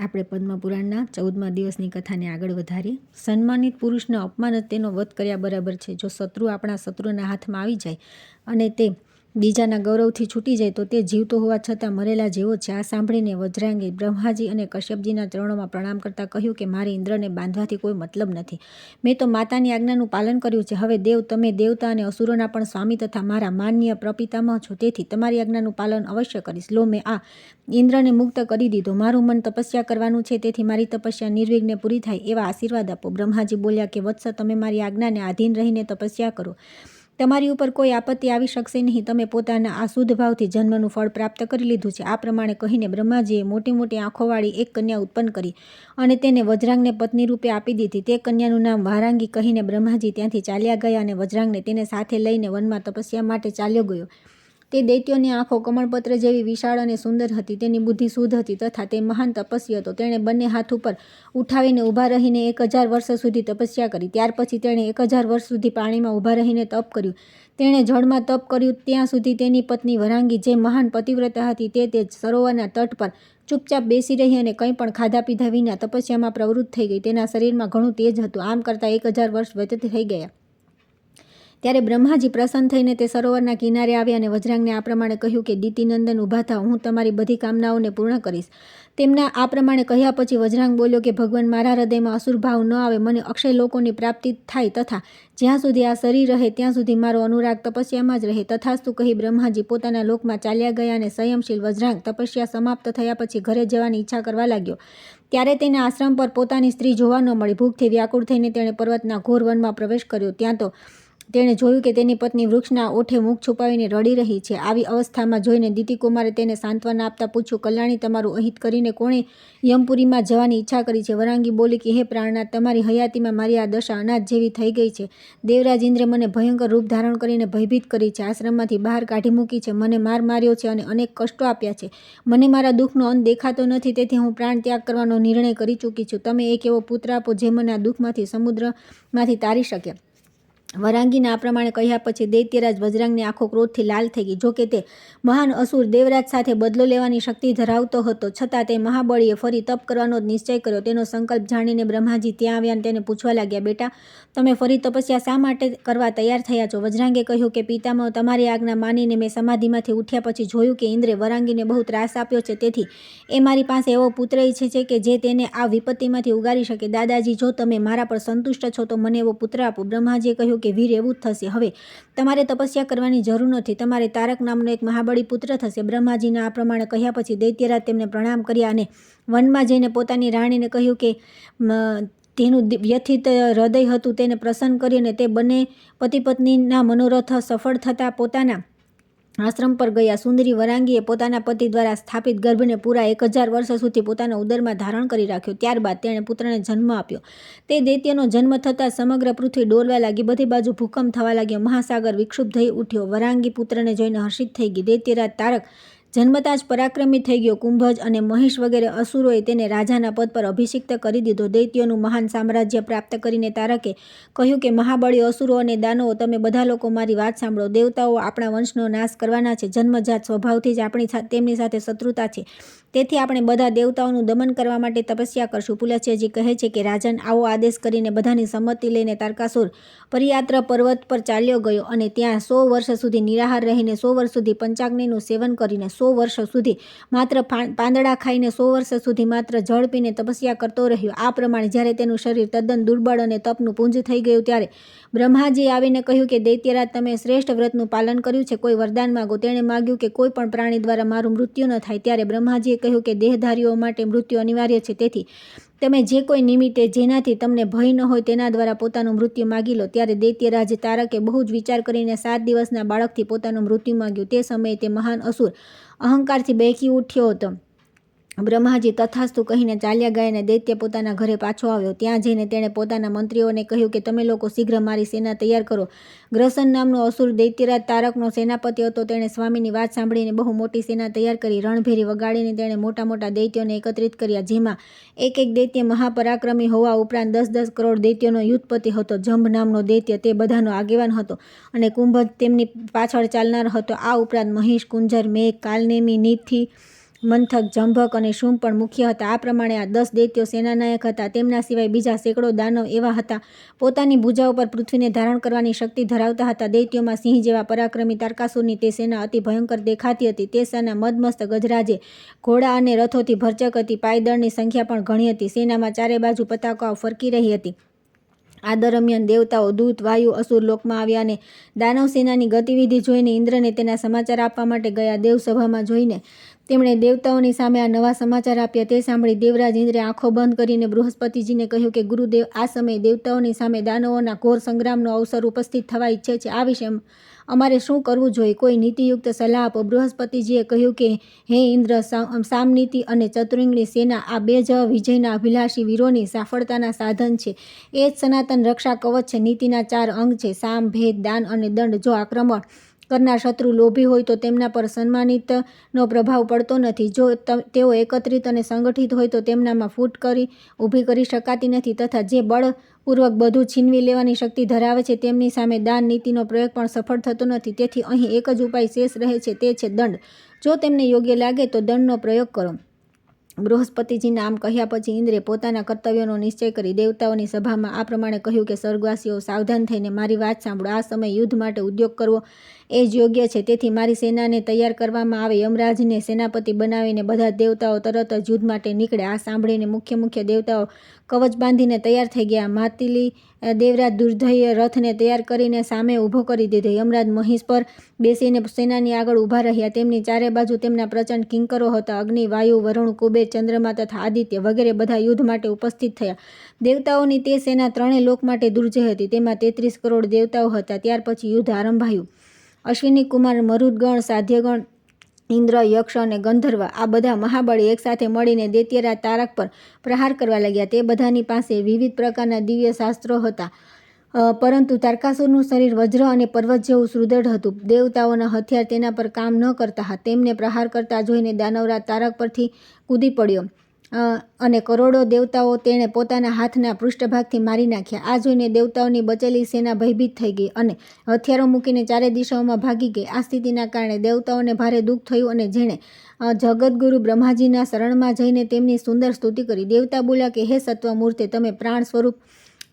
આપણે પદ્મપુરાણના 14મા દિવસની કથાને આગળ વધારીએ। સન્માનિત પુરુષનો અપમાન જ તેનો વધ કર્યા બરાબર છે। જો શત્રુ આપણા શત્રુના હાથમાં આવી જાય અને તે બીજાના ગૌરવથી છૂટી જાય તો તે જીવતો હોવા છતાં મરેલા જેવો છે। આ સાંભળીને વજ્રાંગે બ્રહ્માજી અને કશ્યપજીના ચરણોમાં પ્રણામ કરતાં કહ્યું કે મારે ઇન્દ્રને બાંધવાથી કોઈ મતલબ નથી। મેં તો માતાની આજ્ઞાનું પાલન કર્યું છે। હવે દેવ, તમે દેવતા અને અસુરોના પણ સ્વામી તથા મારા માનનીય પ્રપિતામહ છો, તેથી તમારી આજ્ઞાનું પાલન અવશ્ય કરીશ। લો, મેં આ ઇન્દ્રને મુક્ત કરી દીધો। મારું મન તપસ્યા કરવાનું છે, તેથી મારી તપસ્યા નિર્વિઘ્ને પૂરી થાય એવા આશીર્વાદ આપો। બ્રહ્માજી બોલ્યા કે વત્સ, તમે મારી આજ્ઞાને આધીન રહીને તપસ્યા કરો। તમારી ઉપર કોઈ આપત્તિ આવી શકશે નહીં। તમે પોતાના આ શુદ્ધ ભાવથી જન્મનું ફળ પ્રાપ્ત કરી લીધું છે। આ પ્રમાણે કહીને બ્રહ્માજીએ મોટી મોટી આંખોવાળી એક કન્યા ઉત્પન્ન કરી અને તેને વજ્રાંગને પત્ની રૂપે આપી દીધી। તે કન્યાનું નામ વારાંગી કહીને બ્રહ્માજી ત્યાંથી ચાલ્યા ગયા અને વજ્રાંગને તેને સાથે લઈને વનમાં તપસ્યા માટે ચાલ્યો ગયો। તે દૈત્યોની આંખો કમળપત્ર જેવી વિશાળ અને સુંદર હતી। તેની બુદ્ધિ શુદ્ધ હતી તથા તે મહાન તપસ્વી હતો। તેણે બંને હાથ ઉપર ઉઠાવીને ઊભા રહીને 1000 વર્ષ સુધી તપસ્યા કરી। ત્યાર પછી તેણે 1000 વર્ષ સુધી પાણીમાં ઊભા રહીને તપ કર્યું। તેણે જળમાં તપ કર્યું ત્યાં સુધી તેની પત્ની વરાંગી, જે મહાન પતિવ્રતા હતી, તે સરોવરના તટ પર ચૂપચાપ બેસી રહી અને કંઈ પણ ખાધા પીધા વિના તપસ્યામાં પ્રવૃત્ત થઈ ગઈ। તેના શરીરમાં ઘણું તેજ હતું। આમ કરતાં 1000 વર્ષ વ્યતીત થઈ ગયા। ત્યારે બ્રહ્માજી પ્રસન્ન થઈને તે સરોવરના કિનારે આવ્યા અને વજ્રાંગને આ પ્રમાણે કહ્યું કે દિતિનંદન, ઊભા થાઓ, હું તમારી બધી કામનાઓને પૂર્ણ કરીશ। તેમના આ પ્રમાણે કહ્યા પછી વજ્રાંગ બોલ્યો કે ભગવાન, મારા હૃદયમાં અસુરભાવ ન આવે, મને અક્ષય લોકોની પ્રાપ્તિ થાય તથા જ્યાં સુધી આ શરીર રહે ત્યાં સુધી મારો અનુરાગ તપસ્યામાં જ રહે। તથાસ્તુ કહી બ્રહ્માજી પોતાના લોકમાં ચાલ્યા ગયા અને સંયમશીલ વજ્રાંગ તપસ્યા સમાપ્ત થયા પછી ઘરે જવાની ઈચ્છા કરવા લાગ્યો। ત્યારે તેના આશ્રમ પર પોતાની સ્ત્રી જોવા ન મળી। ભૂખથી વ્યાકુળ થઈને તેણે પર્વતના ઘોર વનમાં પ્રવેશ કર્યો। ત્યાં તો તેણે જોયું કે તેની પત્ની વૃક્ષના ઓઠે મુખ છુપાવીને રડી રહી છે। આવી અવસ્થામાં જોઈને દિતિકુમારે તેને સાંત્વના આપતા પૂછ્યું, કલ્યાણી, તમારું અહિત કરીને કોણે યમપુરીમાં જવાની ઈચ્છા કરી છે? વરાંગી બોલી કે હે પ્રાણનાથ, તમારી હયાતીમાં મારી આ દશા અનાજ જેવી થઈ ગઈ છે। દેવરાજ ઇન્દ્રે મને ભયંકર રૂપ ધારણ કરીને ભયભીત કરી છે, આશ્રમમાંથી બહાર કાઢી મૂકી છે, મને માર માર્યો છે અને અનેક કષ્ટો આપ્યા છે। મને મારા દુઃખનો અંત દેખાતો નથી, તેથી હું પ્રાણ ત્યાગ કરવાનો નિર્ણય કરી ચૂકી છું। તમે એક એવો પુત્ર આપો જે મને આ દુઃખમાંથી, સમુદ્રમાંથી તારી શકે। વરાંગીના આ પ્રમાણે કહ્યા પછી દૈત્યરાજ વજ્રાંગની આંખો ક્રોધથી લાલ થઈ ગઈ। જોકે તે મહાન અસુર દેવરાજ સાથે બદલો લેવાની શક્તિ ધરાવતો હતો, છતાં તે મહાબળીએ ફરી તપ કરવાનો જ નિશ્ચય કર્યો। તેનો સંકલ્પ જાણીને બ્રહ્માજી ત્યાં આવ્યા અને તેને પૂછવા લાગ્યા, બેટા, તમે ફરી તપસ્યા શા માટે કરવા તૈયાર થયા છો? વજ્રાંગે કહ્યું કે પિતામહ, તમારી આજ્ઞા માનીને મેં સમાધિમાંથી ઉઠ્યા પછી જોયું કે ઇન્દ્રે વરાંગીને બહુ ત્રાસ આપ્યો છે, તેથી એ મારી પાસે એવો પુત્ર ઈચ્છે છે કે જે તેને આ વિપત્તિમાંથી ઉગારી શકે। દાદાજી, જો તમે મારા પર સંતુષ્ટ છો તો મને એવો પુત્ર આપો। બ્રહ્માજીએ કહ્યું કે વીર, એવું જ થશે। હવે તમારે તપસ્યા કરવાની જરૂર નથી, તમારે તારક નામનો એક મહાબળી પુત્ર થશે। બ્રહ્માજીના આ પ્રમાણે કહ્યા પછી દૈત્યરાજ તેમને પ્રણામ કર્યા અને વનમાં જઈને પોતાની રાણીને કહ્યું કે તેનું વ્યથિત હૃદય હતું તેને પ્રસન્ન કરી અને તે બંને પતિ પત્નીના મનોરથ સફળ થતાં પોતાના આશ્રમ પર ગયા। સુંદરી વરાંગીએ પોતાના પતિ દ્વારા સ્થાપિત ગર્ભને પૂરા 1000 વર્ષ સુધી પોતાના ઉદરમાં ધારણ કરી રાખ્યો। ત્યારબાદ તેણે પુત્રને જન્મ આપ્યો। તે દૈત્યનો જન્મ થતાં સમગ્ર પૃથ્વી ડોલવા લાગી, બધી બાજુ ભૂકંપ થવા લાગ્યો, મહાસાગર વિક્ષુબ્ધ થઈ ઉઠ્યો। વરાંગી પુત્રને જોઈને હર્ષિત થઈ ગઈ। દૈત્યરાજ તારક જન્મતા જ પરાક્રમી થઈ ગયો। કુંભજ અને મહિષ વગેરે અસુરોએ તેને રાજાના પદ પર અભિષિક્ત કરી દીધો। દૈત્યોનું મહાન સામ્રાજ્ય પ્રાપ્ત કરીને તારકે કહ્યું કે મહાબળી અસુરો અને દાનવો, તમે બધા લોકો મારી વાત સાંભળો। દેવતાઓ આપણા વંશનો નાશ કરવાના છે, જન્મજાત સ્વભાવથી જ આપણી તેમની સાથે શત્રુતા છે, તેથી આપણે બધા દેવતાઓનું દમન કરવા માટે તપસ્યા કરશું। પુલસ્ત્યજી કહે છે કે રાજન, આવો આદેશ કરીને બધાની સંમતિ લઈને તારકાસુર પરિયાત્ર પર્વત પર ચાલ્યો ગયો અને ત્યાં 100 વર્ષ સુધી નિરાહાર રહીને, 100 વર્ષ સુધી પંચાગ્નિનું સેવન કરીને, 100 વર્ષ સુધી માત્ર પાંદડા ખાઈને, 100 વર્ષ સુધી માત્ર જળ પીને તપસ્યા કરતો રહ્યો। આ પ્રમાણે જ્યારે તેનું શરીર તદ્દન દુર્બળ અને તપનું પુંજ થઈ ગયું ત્યારે બ્રહ્માજીએ આવીને કહ્યું કે દૈત્યરાજ, તમે શ્રેષ્ઠ વ્રતનું પાલન કર્યું છે, કોઈ વરદાન માગો। તેણે માગ્યું કે કોઈ પણ પ્રાણી દ્વારા મારું મૃત્યુ ન થાય। ત્યારે બ્રહ્માજીએ કહ્યું કે દેહધારીઓ માટે મૃત્યુ અનિવાર્ય છે, તેથી તમે જે કોઈ નિમિત્તે જેનાથી તમને ભય ન હોય તેના દ્વારા પોતાનું મૃત્યુ માગી લો। ત્યારે દૈત્યરાજ તારકે બહુ જ વિચાર કરીને 7 દિવસના બાળકથી પોતાનું મૃત્યુ માગ્યું। તે સમયે તે મહાન અસુર અહંકારથી બેકી ઉઠ્યો હતો। બ્રહ્માજી તથાસ્તુ કહીને ચાલ્યા ગયા અને દૈત્ય પોતાના ઘરે પાછો આવ્યો। ત્યાં જઈને તેણે પોતાના મંત્રીઓને કહ્યું કે તમે લોકો શીઘ્ર મારી સેના તૈયાર કરો। ગ્રસન નામનો અસુર દૈત્યરાજ તારકનો સેનાપતિ હતો। તેણે સ્વામીની વાત સાંભળીને બહુ મોટી સેના તૈયાર કરી। રણભેરી વગાડીને તેણે મોટા મોટા દૈત્યોને એકત્રિત કર્યા, જેમાં એક એક દૈત્ય મહાપરાક્રમી હોવા ઉપરાંત 10-10 કરોડ દૈત્યોનો યુદ્ધપતિ હતો। જંભ નામનો દૈત્ય તે બધાનો આગેવાન હતો અને કુંભજ તેમની પાછળ ચાલનાર હતો। આ ઉપરાંત મહિષ, કુંજર, મેઘ, કાલનેમી, નીથી મંથક, જંભક અને શુંભ પણ મુખ્ય હતા. આ પ્રમાણે આ 10 દૈત્યો સેનાનાયક હતા. તેમના સિવાય બીજા સેંકડો દાનવ એવા હતા. પોતાની ભુજાઓ પર પૃથ્વીને ધારણ કરવાની શક્તિ ધરાવતા હતા. દૈત્યોમાં સિંહ જેવા પરાક્રમી તારકાસુરની તે સેના અતિ ભયંકર દેખાતી હતી. તે સેના મદમસ્ત ગજરાજે ઘોડા અને રથોથી ભરચક હતી. પાયદળની સંખ્યા પણ ઘણી હતી. સેનામાં ચારે બાજુ પતાકાઓ ફરકી રહી હતી. આ દરમિયાન દેવતાઓ, દૂત, વાયુ, અસુર લોકમાં આવ્યા અને દાનવ સેનાની ગતિવિધિ જોઈને ઇન્દ્રને તેના સમાચાર આપવા માટે ગયા. દેવસભામાં જોઈને તેમણે દેવતાઓની સામે આ નવા સમાચાર આપ્યા. તે સાંભળી દેવરાજ ઇન્દ્રે આંખો બંધ કરીને બૃહસ્પતિજીને કહ્યું કે ગુરુદેવ, આ સમયે દેવતાઓની સામે દાનવોના ઘોર સંગ્રામનો અવસર ઉપસ્થિત થવા ઈચ્છે છે. આ વિશે અમારે શું કરવું જોઈએ? કોઈ નીતિયુક્ત સલાહ આપો. બૃહસ્પતિજીએ કહ્યું કે હે ઇન્દ્ર, સામનીતિ અને ચતુરીંગની સેના આ બે જ વિજયના અભિલાષી વીરોની સફળતાના સાધન છે. એ જ સનાતન રક્ષા કવચ છે. નીતિના 4 અંગ છે: સામ, ભેદ, દાન અને દંડ. જો આક્રમણ કરનાર શત્રુ લોભી હોય તો તેમના પર સન્માનિતનો પ્રભાવ પડતો નથી. જો તેઓ એકત્રિત અને સંગઠિત હોય તો તેમનામાં ફૂટ ઊભી કરી શકાતી નથી. તથા જે બળપૂર્વક બધું છીનવી લેવાની શક્તિ ધરાવે છે તેમની સામે દાન નીતિનો પ્રયોગ પણ સફળ થતો નથી. તેથી અહીં એક જ ઉપાય શેષ રહે છે, તે છે દંડ. જો તેમને યોગ્ય લાગે તો દંડનો પ્રયોગ કરો. બૃહસ્પતિજીના આમ કહ્યા પછી ઇન્દ્રે પોતાના કર્તવ્યોનો નિશ્ચય કરી દેવતાઓની સભામાં આ પ્રમાણે કહ્યું કે સ્વર્ગવાસીઓ, સાવધાન થઈને મારી વાત સાંભળો. આ સમયે યુદ્ધ માટે ઉદ્યોગ કરવો એ જ યોગ્ય છે. તેથી મારી સેનાને તૈયાર કરવામાં આવે. યમરાજને સેનાપતિ બનાવીને બધા દેવતાઓ તરત જ યુદ્ધ માટે નીકળ્યા. આ સાંભળીને મુખ્ય દેવતાઓ કવચ બાંધીને તૈયાર થઈ ગયા. માતલી દેવરાજ દુર્ધઈએ રથને તૈયાર કરીને સામે ઊભો કરી દીધો. યમરાજ મહિષ પર બેસીને સેનાની આગળ ઊભા રહ્યા. તેમની ચારે બાજુ તેમના પ્રચંડ કિંકરો હતા. અગ્નિ, વાયુ, વરુણ, કુબેર, ચંદ્રમા તથા આદિત્ય વગેરે બધા યુદ્ધ માટે ઉપસ્થિત થયા. દેવતાઓની તે સેના 3 લોક માટે દુર્જય હતી. તેમાં 33 કરોડ દેવતાઓ હતા. ત્યાર પછી યુદ્ધ આરંભાયું. અશ્વિની કુમાર, મરુદગણ, સાધ્યગણ, ઇન્દ્ર, યક્ષ અને ગંધર્વ આ બધા મહાબળી એકસાથે મળીને દૈત્યરાજ તારક પર પ્રહાર કરવા લાગ્યા. તે બધાની પાસે વિવિધ પ્રકારના દિવ્ય શાસ્ત્રો હતા. પરંતુ તારકાસુરનું શરીર વજ્ર અને પર્વત જેવું સુદૃઢ હતું. દેવતાઓના હથિયાર તેના પર કામ ન કરતા હતા. તેમને પ્રહાર કરતા જોઈને દાનવરાજ તારક પરથી કૂદી પડ્યો અને કરોડો દેવતાઓ તેણે પોતાના હાથના પૃષ્ઠભાગથી મારી નાખ્યા. આ જોઈને દેવતાઓની બચેલી સેના ભયભીત થઈ ગઈ અને હથિયારો મૂકીને ચારે દિશાઓમાં ભાગી ગઈ. આ સ્થિતિના કારણે દેવતાઓને ભારે દુઃખ થયું અને જેણે જગતગુરુ બ્રહ્માજીના શરણમાં જઈને તેમની સુંદર સ્તુતિ કરી. દેવતા બોલ્યા કે હે સત્વમૂર્તે, તમે પ્રાણ સ્વરૂપ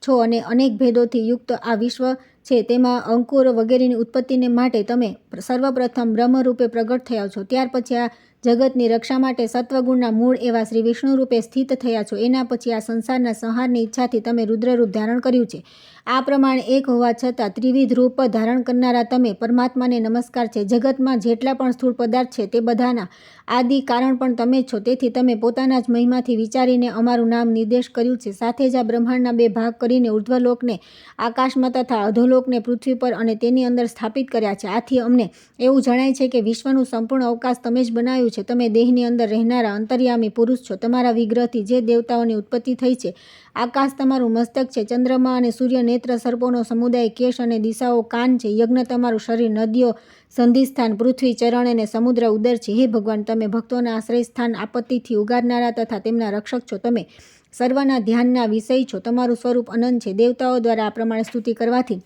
છો અને અનેક ભેદોથી યુક્ત આ વિશ્વ છે તેમાં અંકુર વગેરેની ઉત્પત્તિને માટે તમે સર્વપ્રથમ બ્રહ્મરૂપે પ્રગટ થયા છો. ત્યાર પછી આ જગતની રક્ષા માટે સત્વગુણના મૂળ એવા શ્રી વિષ્ણુ રૂપે સ્થિત થયા છો. એના પછી આ સંસારના સંહારની ઈચ્છાથી તમે રુદ્રરૂપ ધારણ કર્યું છે. આ પ્રમાણે એક હોવા છતાં ત્રિવિધ રૂપ ધારણ કરનારા તમે પરમાત્માને નમસ્કાર છે. જગતમાં જેટલા પણ સ્થૂળ પદાર્થ છે તે બધાના આદિ કારણ પણ તમે જ છો. તેથી તમે પોતાના જ મહિમાથી વિચારીને અમારું નામ નિર્દેશ કર્યું છે. સાથે જ આ બ્રહ્માંડના 2 ભાગ કરીને ઉર્ધ્વલોકને આકાશમાં તથા અધોલોકને પૃથ્વી પર અને તેની અંદર સ્થાપિત કર્યા છે. આથી અમને એવું જણાય છે કે વિશ્વનું સંપૂર્ણ અવકાશ તમે જ બનાવ્યું છે. તમે દેહની અંદર રહેનારા અંતર્યામી પુરુષ છો. તમારા વિગ્રહથી જે દેવતાઓની ઉત્પત્તિ થઈ છે. આકાશ તમારું મસ્તક છે. ચંદ્રમા અને સૂર્ય નેત્ર, સર્પોનો સમુદાય કેશ અને દિશાઓ કાન છે. યજ્ઞ તમારું શરીર, નદીઓ સંધિસ્થાન, પૃથ્વી ચરણ અને સમુદ્ર ઉદર છે. હે ભગવાન, તમે ભક્તોના આશ્રય સ્થાન, આપત્તિથી ઉગારનારા તથા તેમના રક્ષક છો. તમે સર્વના ધ્યાનના વિષય છો. તમારું સ્વરૂપ અનંત છે. દેવતાઓ દ્વારા આ પ્રમાણે સ્તુતિ કરવાથી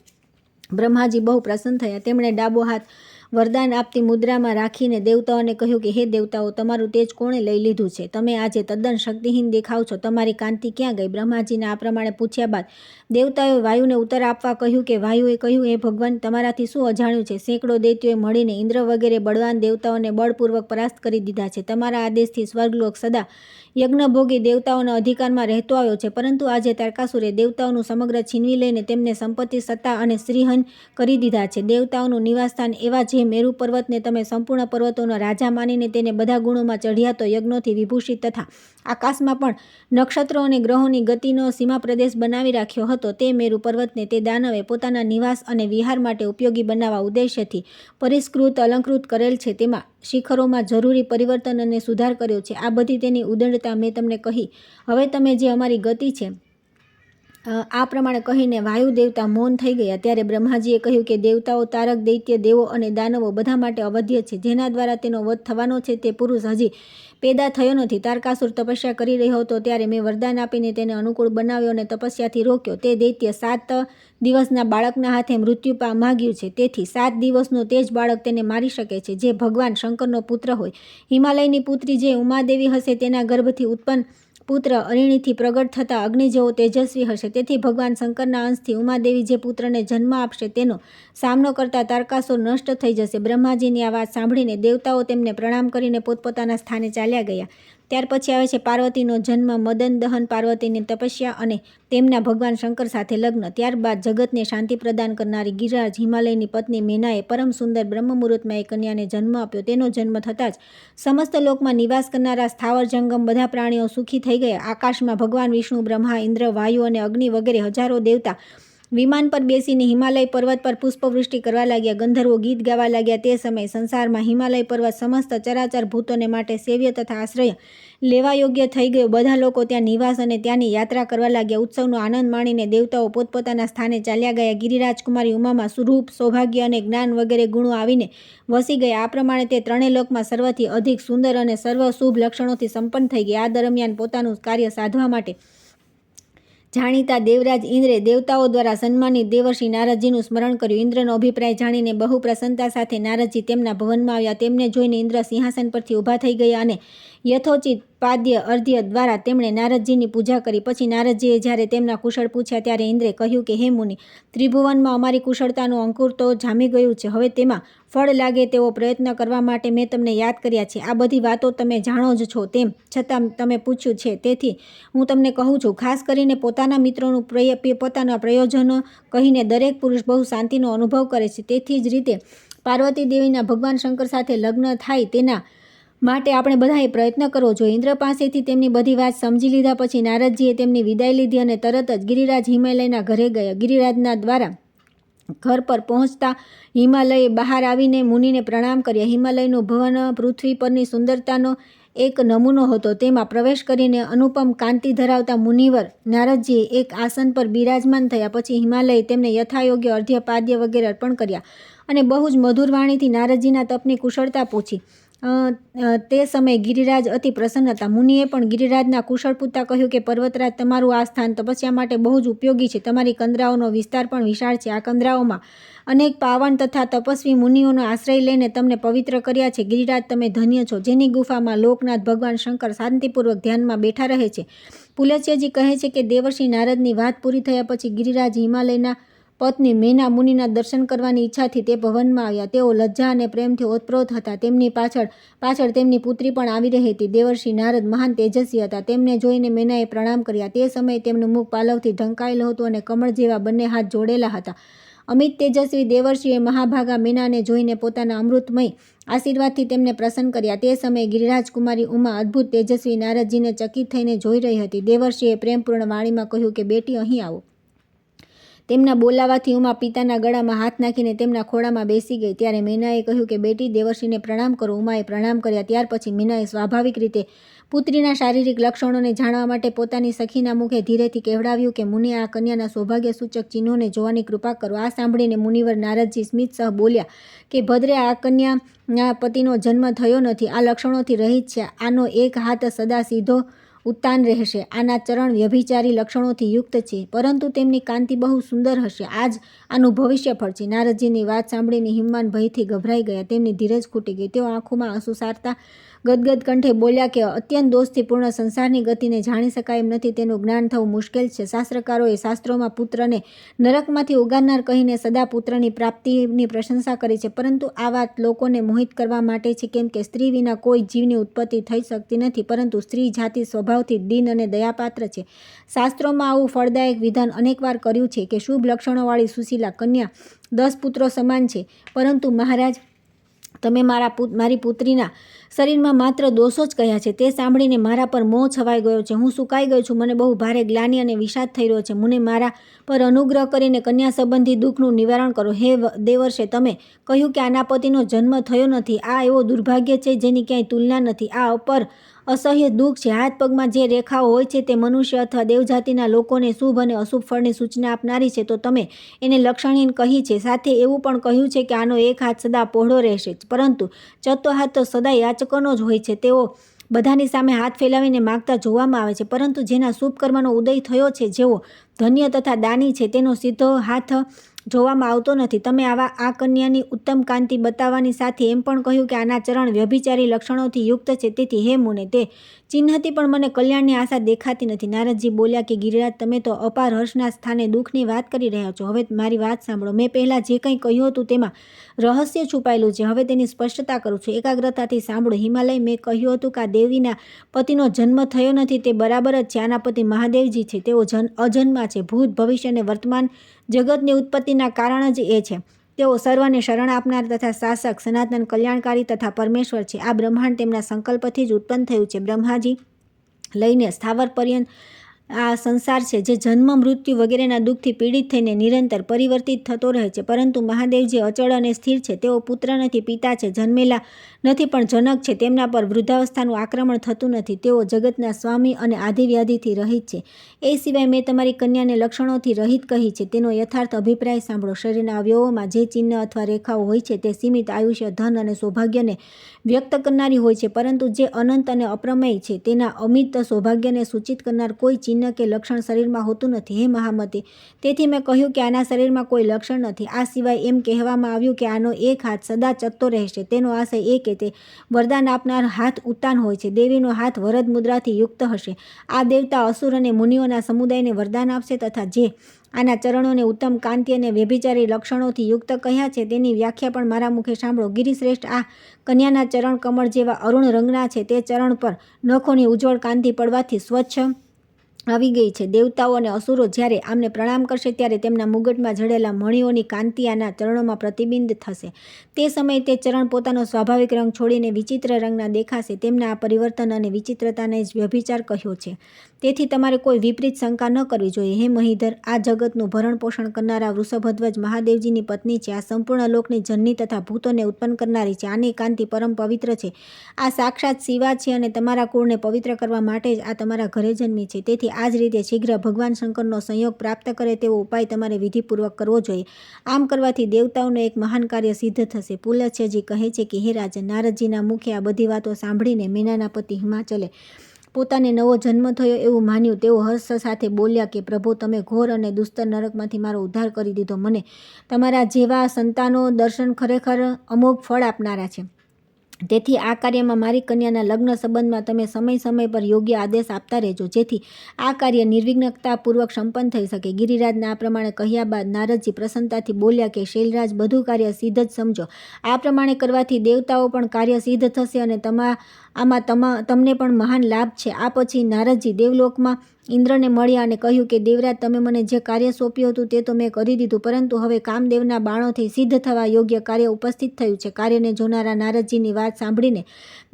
બ્રહ્માજી બહુ પ્રસન્ન થયા. તેમણે ડાબો હાથ વરદાન આપતી મુદ્રામાં રાખીને દેવતાઓને કહ્યું કે હે દેવતાઓ, તમારું તેજ કોણે લઈ લીધું છે? તમે આજે તદ્દન શક્તિહીન દેખાવ છો. તમારી કાંતિ ક્યાં ગઈ? બ્રહ્માજીને આ પ્રમાણે પૂછ્યા બાદ દેવતાઓએ વાયુને ઉત્તર આપવા કહ્યું કે વાયુએ કહ્યું, હે ભગવાન, તમારાથી શું અજાણ્યું છે? સેંકડો દૈત્યોએ મળીને ઇન્દ્ર વગેરે બળવાન દેવતાઓને બળપૂર્વક પરાસ્ત કરી દીધા છે. તમારા આદેશથી સ્વર્ગલોક સદા યજ્ઞભોગી દેવતાઓના અધિકારમાં રહેતો આવ્યો છે. પરંતુ આજે તારકાસુરે દેવતાઓનું સમગ્ર છીનવી લઈને તેમને સંપત્તિ, સત્તા અને શ્રીહન કરી દીધા છે. દેવતાઓનું નિવાસસ્થાન એવા જે મેરુ પર્વતને તમે સંપૂર્ણ પર્વતોનો રાજા માનીને તેને બધા ગુણોમાં ચઢ્યા તો યજ્ઞોથી વિભૂષિત તથા આકાશમાં પણ નક્ષત્રો અને ગ્રહોની ગતિનો સીમા પ્રદેશ બનાવી રાખ્યો હતો. તે મેરુ પર્વતને તે દાનવે પોતાના નિવાસ અને વિહાર માટે ઉપયોગી બનાવવા ઉદ્દેશ્યથી પરિષ્કૃત, અલંકૃત કરેલ છે. તેમાં શિખરોમાં જરૂરી પરિવર્તન અને સુધાર કર્યો છે. આ બધી તેની ઉદંડતા મેં તમને કહી. હવે તમે જે અમારી ગતિ છે આ પ્રમાણે કહીને વાયુ દેવતા મૌન થઈ ગયા. ત્યારે બ્રહ્માજીએ કહ્યું કે દેવતાઓ, તારક, દૈત્ય, દેવો અને દાનવો બધા માટે અવધ્ય છે. જેના દ્વારા તેનો વધ થવાનો છે તે પુરુષ હજી પેદા થયો નથી. તારકાસુર તપસ્યા કરી રહ્યો હતો ત્યારે મેં વરદાન આપીને તેને અનુકૂળ બનાવ્યો અને તપસ્યાથી રોક્યો. તે દૈત્ય 7 દિવસના બાળકના હાથે મૃત્યુ માગ્યું છે. તેથી 7 દિવસનો તે જ બાળક તેને મારી શકે છે, જે ભગવાન શંકરનો પુત્ર હોય. હિમાલયની પુત્રી જે ઉમાદેવી હશે તેના ગર્ભથી ઉત્પન્ન પુત્ર અરિણીથી પ્રગટ થતા અગ્નિ જેવો તેજસ્વી હશે. તેથી ભગવાન શંકરના અંશથી ઉમાદેવી જે પુત્રને જન્મ આપશે તેનો સામનો કરતા તારકાસુર નષ્ટ થઈ જશે. બ્રહ્માજીની આ વાત સાંભળીને દેવતાઓ તેમને પ્રણામ કરીને પોતપોતાના સ્થાને ચાલ્યા ગયા. ત્યાર પછી આવે છે પાર્વતીનો જન્મ, મદન દહન, પાર્વતીની તપસ્યા અને તેમના ભગવાન શંકર સાથે લગ્ન. ત્યારબાદ જગતને શાંતિ પ્રદાન કરનારી ગિરિરાજ હિમાલયની પત્ની મેનાએ પરમ સુંદર બ્રહ્મ મુહૂર્તમાં એક કન્યાને જન્મ આપ્યો. તેનો જન્મ થતાં જ સમસ્ત લોકમાં નિવાસ કરનારા સ્થાવર જંગમ બધા પ્રાણીઓ સુખી થઈ ગયા. આકાશમાં ભગવાન વિષ્ણુ, બ્રહ્મા, ઇન્દ્ર, વાયુ અને અગ્નિ વગેરે હજારો દેવતા વિમાન પર બેસીને હિમાલય પર્વત પર પુષ્પવૃષ્ટિ કરવા લાગ્યા. ગંધર્વો ગીત ગાવા લાગ્યા. તે સમયે સંસારમાં હિમાલય પર્વત સમસ્ત ચરાચર ભૂતોને માટે સેવ્ય તથા આશ્રય લેવા યોગ્ય થઈ ગયો. બધા લોકો ત્યાં નિવાસ અને ત્યાંની યાત્રા કરવા લાગ્યા. ઉત્સવનો આનંદ માણીને દેવતાઓ પોતપોતાના સ્થાને ચાલ્યા ગયા. ગિરિરાજકુમારી ઉમામાં રૂપ, સૌભાગ્ય અને જ્ઞાન વગેરે ગુણો આવીને વસી ગયા. આ પ્રમાણે તે ત્રણેય લોકમાં સર્વથી અધિક સુંદર અને સર્વ શુભ લક્ષણોથી સંપન્ન થઈ ગયા. આ દરમિયાન પોતાનું કાર્ય સાધવા માટે જાણીતા દેવરાજ ઇન્દ્રે દેવતાઓ દ્વારા સન્માનિત દેવર્ષિ નારદજીનું સ્મરણ કર્યું. ઇન્દ્રનો અભિપ્રાય જાણીને બહુ પ્રસન્નતા સાથે નારદજી તેમના ભવનમાં આવ્યા. તેમને જોઈને ઇન્દ્ર સિંહાસન પરથી ઊભા થઈ ગયા અને યથોચિત પાદ્ય અર્ધ્ય દ્વારા તેમણે નારદજીની પૂજા કરી. પછી નારદજીએ જ્યારે તેમના કુશળ પૂછ્યા ત્યારે ઇન્દ્રે કહ્યું કે હે મુનિ, ત્રિભુવનમાં અમારી કુશળતાનું અંકુર તો જામી ગયું છે. હવે તેમાં ફળ લાગે તેવો પ્રયત્ન કરવા માટે મેં તમને યાદ કર્યા છે. આ બધી વાતો તમે જાણો જ છો, તેમ છતાં તમે પૂછ્યું છે, તેથી હું તમને કહું છું. ખાસ કરીને પોતાના મિત્રોનું પોતાના પ્રયોજનો કહીને દરેક પુરુષ બહુ શાંતિનો અનુભવ કરે છે. તેથી જ રીતે પાર્વતી દેવીના ભગવાન શંકર સાથે લગ્ન થાય તેના માટે આપણે બધાએ પ્રયત્ન કરવો જોઈએ. ઇન્દ્ર પાસેથી તેમની બધી વાત સમજી લીધા પછી નારદજીએ તેમની વિદાય લીધી અને તરત જ ગિરિરાજ હિમાલયના ઘરે ગયા. ગિરિરાજના દ્વારા ઘર પર પહોંચતા હિમાલયે બહાર આવીને મુનિને પ્રણામ કર્યા. હિમાલયનું ભવન પૃથ્વી પરની સુંદરતાનો એક નમૂનો હતો. તેમાં પ્રવેશ કરીને અનુપમ કાંતિ ધરાવતા મુનિવર નારદજીએ એક આસન પર બિરાજમાન થયા. પછી હિમાલયે તેમને યથાયોગ્ય અર્ધ્ય, પાદ્ય વગેરે અર્પણ કર્યા અને બહુ જ મધુર વાણીથી નારદજીના તપની કુશળતા પૂછી. તે સમયે ગિરિરાજ અતિ પ્રસન્ન હતા. મુનિએ પણ ગિરિરાજના કુશળ પૂછતા કહ્યું કે પર્વતરાજ, તમારું આ સ્થાન તપસ્યા માટે બહુ જ ઉપયોગી છે. તમારી કંદરાઓનો વિસ્તાર પણ વિશાળ છે. આ કંદરાઓમાં અનેક પાવન તથા તપસ્વી મુનિઓનો આશ્રય લઈને તમને પવિત્ર કર્યા છે. ગિરિરાજ, તમે ધન્ય છો, જેની ગુફામાં લોકનાથ ભગવાન શંકર શાંતિપૂર્વક ધ્યાનમાં બેઠા રહે છે. પુલત્યજી કહે છે કે દેવર્ષિ નારદની વાત પૂરી થયા પછી ગિરિરાજ હિમાલયના પત્ની મેના મુનિના દર્શન કરવાની ઈચ્છાથી તે ભવનમાં આવ્યા. તેઓ લજ્જા અને પ્રેમથી ઓતપ્રોત હતા. તેમની પાછળ તેમની પુત્રી પણ આવી રહી હતી. દેવર્ષિ નારદ મહાન તેજસ્વી હતા. તેમને જોઈને મેનાએ પ્રણામ કર્યા. તે સમયે તેમનું મુખ પાલવથી ઢંકાયેલું હતું અને કમળ જેવા બંને હાથ જોડેલા હતા. અમિત તેજસ્વી દેવર્ષિએ મહાભાગા મેનાને જોઈને પોતાના અમૃતમય આશીર્વાદથી તેમને પ્રસન્ન કર્યા. તે સમયે ગિરિરાજકુમારી ઉમા અદ્ભુત તેજસ્વી નારદજીને ચકિત થઈને જોઈ રહી હતી. દેવર્ષિએ પ્રેમપૂર્ણ વાણીમાં કહ્યું કે બેટી, અહીં આવો. તેમના બોલાવાથી ઉમા પિતાના ગળામાં હાથ નાખીને તેમના ખોળામાં બેસી ગઈ. ત્યારે મેનાએ કહ્યું કે બેટી, દેવર્ષિને પ્રણામ કરો. ઉમાએ પ્રણામ કર્યા. ત્યાર પછી મેનાએ સ્વાભાવિક રીતે પુત્રીના શારીરિક લક્ષણોને જાણવા માટે પોતાની સખીના મુખે ધીરેથી કહેવડાવ્યું કે મુનિ, આ કન્યાના સૌભાગ્ય સૂચક ચિહ્નોને જોવાની કૃપા કરો. આ સાંભળીને મુનિવર નારદજી સ્મિત સહ બોલ્યા કે ભદ્રે, આ કન્યાના પતિનો જન્મ થયો નથી. આ લક્ષણોથી રહિત છે. આનો એક હાથ સદા સીધો ઉત્તાન રહેશે. આના ચરણ વ્યભિચારી લક્ષણોથી યુક્ત છે, પરંતુ તેમની કાંતિ બહુ સુંદર હશે. આ જ આનું ભવિષ્યફળ છે. નારદજીની વાત સાંભળીને હિમવાન ભયથી ગભરાઈ ગયા. તેમની ધીરજ ખૂટી ગઈ. તેઓ આંખોમાં આંસુ સારતા ગદગદ કંઠે બોલ્યા કે અત્યંત દોષથી પૂર્ણ સંસારની ગતિને જાણી શકાય એમ નથી. તેનું જ્ઞાન થવું મુશ્કેલ છે. શાસ્ત્રકારોએ શાસ્ત્રોમાં પુત્રને નરકમાંથી ઉગારનાર કહીને સદા પુત્રની પ્રાપ્તિની પ્રશંસા કરી છે, પરંતુ આ વાત લોકોને મોહિત કરવા માટે છે, કેમ કે સ્ત્રી વિના કોઈ જીવની ઉત્પત્તિ થઈ શકતી નથી, પરંતુ સ્ત્રી જાતિ સ્વભાવથી દીન અને દયાપાત્ર છે. શાસ્ત્રોમાં આવું ફળદાયક વિધાન અનેકવાર કર્યું છે કે શુભ લક્ષણોવાળી સુશીલા કન્યા 10 પુત્રો સમાન છે. પરંતુ મહારાજ, તમે મારી પુત્રીના શરીરમાં માત્ર દોષો જ કહ્યા છે. તે સાંભળીને મારા પર મોહ છવાઈ ગયો છે. હું સુકાઈ ગયો છું. મને બહુ ભારે ગ્લાનિ અને વિષાદ થઈ રહ્યો છે. મુને મારા પર અનુગ્રહ કરીને કન્યા સંબંધી દુઃખનું નિવારણ કરો. હે દેવર્ષે, તમે કહ્યું કે આના પતિનો જન્મ થયો નથી. આ એવો દુર્ભાગ્ય છે જેની ક્યાંય તુલના નથી. આ અસહ્ય દુઃખ છે. હાથ પગમાં જે રેખાઓ હોય છે તે મનુષ્ય અથવા દેવજાતિના લોકોને શુભ અને અશુભ ફળની સૂચના આપનારી છે, તો તમે એને લક્ષણહીન કહી છે. સાથે એવું પણ કહ્યું છે કે આનો એક હાથ સદા પહોળો રહેશે, પરંતુ ચત્તો હાથ તો સદા યાચકોનો જ હોય છે. તેઓ બધાની સામે હાથ ફેલાવીને માગતા જોવામાં આવે છે, પરંતુ જેના શુભ કર્મનો ઉદય થયો છે, જેઓ ધન્ય તથા દાની છે, તેનો સીધો હાથ જોવામાં આવતો નથી. તમે આ કન્યાની ઉત્તમ કાંતિ બતાવવાની સાથે એમ પણ કહ્યું કે આના ચરણ વ્યભિચારી લક્ષણોથી યુક્ત છે. તેથી હે મુને, તે ચિહ્નથી પણ મને કલ્યાણની આશા દેખાતી નથી. નારદજી બોલ્યા કે ગિરિરાજ, તમે તો અપાર હર્ષના સ્થાને દુઃખની વાત કરી રહ્યા છો. હવે મારી વાત સાંભળો. મેં પહેલાં જે કંઈ કહ્યું હતું તેમાં રહસ્ય છુપાયેલું છે. હવે તેની સ્પષ્ટતા કરું છું. એકાગ્રતાથી સાંભળો. હિમાલય, મેં કહ્યું હતું કે આ દેવીના પતિનો જન્મ થયો નથી, તે બરાબર જ છે. આના પતિ મહાદેવજી છે. તેઓ અજન્મા છે. ભૂત, ભવિષ્ય અને વર્તમાન જગતની ઉત્પત્તિના કારણ જ એ છે. તેઓ સર્વને શરણ આપનાર તથા શાસક, સનાતન, કલ્યાણકારી તથા પરમેશ્વર છે. આ બ્રહ્માંડ તેમના સંકલ્પથી જ ઉત્પન્ન થયું છે. બ્રહ્માજી લઈને સ્થાવર પર્યંત આ સંસાર છે, જે જન્મ, મૃત્યુ વગેરેના દુઃખથી પીડિત થઈને નિરંતર પરિવર્તિત થતો રહે છે. પરંતુ મહાદેવજી અચળ અને સ્થિર છે. તેઓ પુત્ર નથી, પિતા છે, જન્મેલા નથી પણ જનક છે. તેમના પર વૃદ્ધાવસ્થાનું આક્રમણ થતું નથી. તેઓ જગતના સ્વામી અને આધિવ્યાધિથી રહિત છે. એ સિવાય મેં તમારી કન્યાને લક્ષણોથી રહિત કહી છે. તેનો યથાર્થ અભિપ્રાય સાંભળો. શરીરના અવયવોમાં જે ચિહ્ન અથવા રેખાઓ હોય છે તે સીમિત આયુષ્ય, ધન અને સૌભાગ્યને વ્યક્ત કરનારી હોય છે, પરંતુ જે અનંત અને અપ્રમેય છે તેના અમિત સૌભાગ્યને સૂચિત કરનાર કોઈ ચિહ્ન કે લક્ષણ શરીરમાં હોતું નથી. હે મહામતી, તેથી મેં કહ્યું કે આના શરીરમાં કોઈ લક્ષણ નથી. આ સિવાય એમ કહેવામાં આવ્યું કે આનો એક હાથ સદા ચત્તો રહેશે. તેનો આશય એ કે તે વરદાન આપનાર હાથ ઉત્તાન હોય છે. દેવીનો હાથ વરદ મુદ્રાથી યુક્ત હશે. આ દેવતા અસુર અને મુનિઓના સમુદાયને વરદાન આપશે, તથા જે આના ચરણોને ઉત્તમ કાંતિ અને વ્યભિચારી લક્ષણોથી યુક્ત કહ્યા છે તેની વ્યાખ્યા પણ મારા મુખે સાંભળો. ગિરિશ્રેષ્ઠ, આ કન્યાના ચરણ કમળ જેવા અરુણ રંગના છે. તે ચરણ પર નખોની ઉજ્જવળ કાંતિ પડવાથી સ્વચ્છ આવી ગઈ છે. દેવતાઓ અને અસુરો જ્યારે આમને પ્રણામ કરશે ત્યારે તેમના મુગટમાં જડેલા મણિઓની કાંતિ આના ચરણોમાં પ્રતિબિંબ થશે. તે સમયે તે ચરણ પોતાનો સ્વાભાવિક રંગ છોડીને વિચિત્ર રંગના દેખાશે. તેમના આ પરિવર્તન અને વિચિત્રતાને જ વ્યભિચાર કહ્યો છે. તેથી તમારે કોઈ વિપરીત શંકા ન કરવી જોઈએ. હે મહીધર, આ જગતનું ભરણ પોષણ કરનારા વૃષભધ્વજ મહાદેવજીની પત્ની છે. આ સંપૂર્ણ લોકની જનની તથા ભૂતોને ઉત્પન્ન કરનારી છે. આની કાંતિ પરમ પવિત્ર છે. આ સાક્ષાત શિવા છે અને તમારા કુળને પવિત્ર કરવા માટે જ આ તમારા ઘરે જન્મી છે. તેથી આ જ રીતે શીઘ્ર ભગવાન શંકરનો સંયોગ પ્રાપ્ત કરે તેવો ઉપાય તમારે વિધિપૂર્વક કરવો જોઈએ. આમ કરવાથી દેવતાઓનું એક મહાન કાર્ય સિદ્ધ થશે. પુલત્સ્યજી કહે છે કે હે રાજન, નારદજીના મુખે આ બધી વાતો સાંભળીને મેનાના પતિ હિમાચલે પોતાને નવો જન્મ થયો એવું માન્યું. તેઓ હર્ષ સાથે બોલ્યા કે પ્રભુ, તમે ઘોર અને દુસ્તર નરકમાંથી મારો ઉદ્ધાર કરી દીધો. મને તમારા જેવા સંતાનો દર્શન ખરેખર અમોઘ ફળ આપનારા છે. તેથી આ કાર્યમાં મારી કન્યાના લગ્ન સંબંધમાં તમે સમય પર યોગ્ય આદેશ આપતા રહેજો, જેથી આ કાર્ય નિર્વિઘ્નતાપૂર્વક સંપન્ન થઈ શકે. ગિરિરાજના આ પ્રમાણે કહ્યા બાદ નારદજી પ્રસન્નતાથી બોલ્યા કે શૈલરાજ, બધું કાર્ય સિદ્ધ જ સમજો. આ પ્રમાણે કરવાથી દેવતાઓ પણ કાર્ય સિદ્ધ થશે અને આમાં તમને પણ મહાન લાભ છે. આ પછી નારદજી દેવલોકમાં ઇન્દ્રને મળ્યા અને કહ્યું કે દેવરાજ, તમે મને જે કાર્ય સોંપ્યું હતું તે તો મેં કરી દીધું, પરંતુ હવે કામદેવના બાણોથી સિદ્ધ થવા યોગ્ય કાર્ય ઉપસ્થિત થયું છે. કાર્યને જોનારા નારદજીની વાત સાંભળીને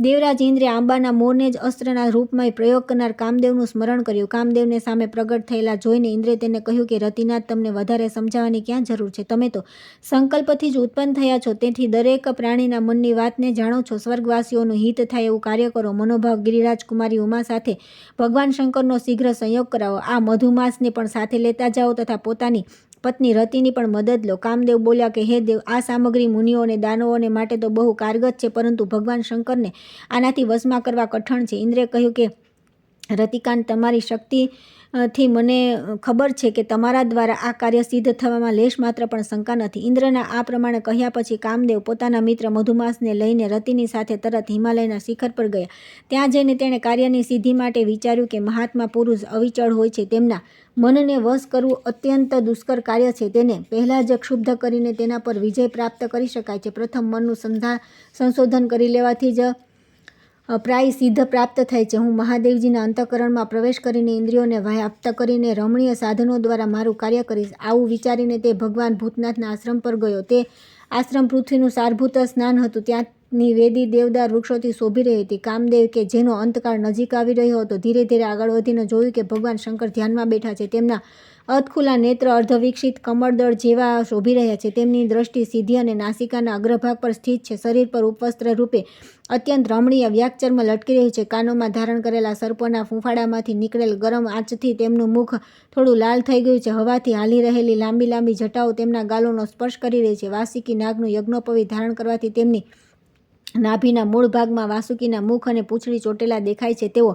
દેવરાજ ઇન્દ્રે આંબાના મોરને જ અસ્ત્રના રૂપમાં પ્રયોગ કરનાર કામદેવનું સ્મરણ કર્યું. કામદેવને સામે પ્રગટ થયેલા જોઈને ઇન્દ્રે તેને કહ્યું કે રતિનાથ, તમને વધારે સમજાવવાની ક્યાં જરૂર છે? તમે તો સંકલ્પથી જ ઉત્પન્ન થયા છો, તેથી દરેક પ્રાણીના મનની વાતને જાણો છો. સ્વર્ગવાસીઓનું હિત થાય એવું કાર્ય કરો. મનોભાવ ગિરિરાજ કુમારી ઉમા સાથે ભગવાન શંકરનો શીઘ્ર સંયોગ કરાવો. આ મધુમાસને પણ સાથે લેતા જાઓ તથા પોતાની પત્ની રતિની પણ મદદ લો. કામદેવ બોલ્યા કે હે દેવ, આ સામગ્રી મુનિઓ અને દાનવોને માટે તો બહુ કારગત છે, પરંતુ ભગવાન શંકરને આનાથી વશમાં કરવા કઠણ છે. ઇન્દ્રે કહ્યું કે રતિકાંત, તમારી શક્તિથી મને ખબર છે કે તમારા દ્વારા આ કાર્ય સિદ્ધ થવામાં લેશ માત્ર પણ શંકા નથી. ઇન્દ્રના આ પ્રમાણે કહ્યા પછી કામદેવ પોતાના મિત્ર મધુમાસને લઈને રતિની સાથે તરત હિમાલયના શિખર પર ગયા. ત્યાં જઈને તેણે કાર્યની સિદ્ધિ માટે વિચાર્યું કે મહાત્મા પુરુષ અવિચળ હોય છે. તેમના મનને વશ કરવું અત્યંત દુષ્કર કાર્ય છે. તેને પહેલાં જ ક્ષુબ્ધ કરીને તેના પર વિજય પ્રાપ્ત કરી શકાય છે. પ્રથમ મનનું સંશોધન કરી લેવાથી જ પ્રાય સિદ્ધ પ્રાપ્ત થાય છે. હું મહાદેવજીના અંતઃકરણમાં પ્રવેશ કરીને ઇન્દ્રિયોને વ્યાપ્ત કરીને રમણીય સાધનો દ્વારા મારું કાર્ય કરીશ. આવું વિચારીને તે ભગવાન ભૂતનાથના આશ્રમ પર ગયો. તે આશ્રમ પૃથ્વીનું સારભૂત સ્નાન હતું. ત્યાં ની વેદી દેવદાર વૃક્ષોથી શોભી રહી હતી. કામદેવ કે જેનો અંતકાળ નજીક આવી રહ્યો હતો ધીરે ધીરે આગળ વધીને જોયું કે ભગવાન શંકર ધ્યાનમાં બેઠા છે. તેમના અધખુલ્લા નેત્ર અર્ધવિકસિત કમળદળ જેવા શોભી રહ્યા છે. તેમની દ્રષ્ટિ સીધી અને નાસિકાના અગ્રભાગ પર સ્થિત છે. શરીર પર ઉપવસ્ત્ર રૂપે અત્યંત રમણીય વ્યાકચર્મ લટકી રહ્યું છે. કાનોમાં ધારણ કરેલા સર્પોના ફૂંફાડામાંથી નીકળેલ ગરમ આંચથી તેમનું મુખ થોડું લાલ થઈ ગયું છે. હવાથી હાલી રહેલી લાંબી લાંબી જટાઓ તેમના ગાલોનો સ્પર્શ કરી રહી છે. વાસુકી નાગનું યજ્ઞોપવી ધારણ કરવાથી તેમની નાભીના મૂળ ભાગમાં વાસુકીના મુખ અને પૂંછડી ચોટેલા દેખાય છે. તેઓ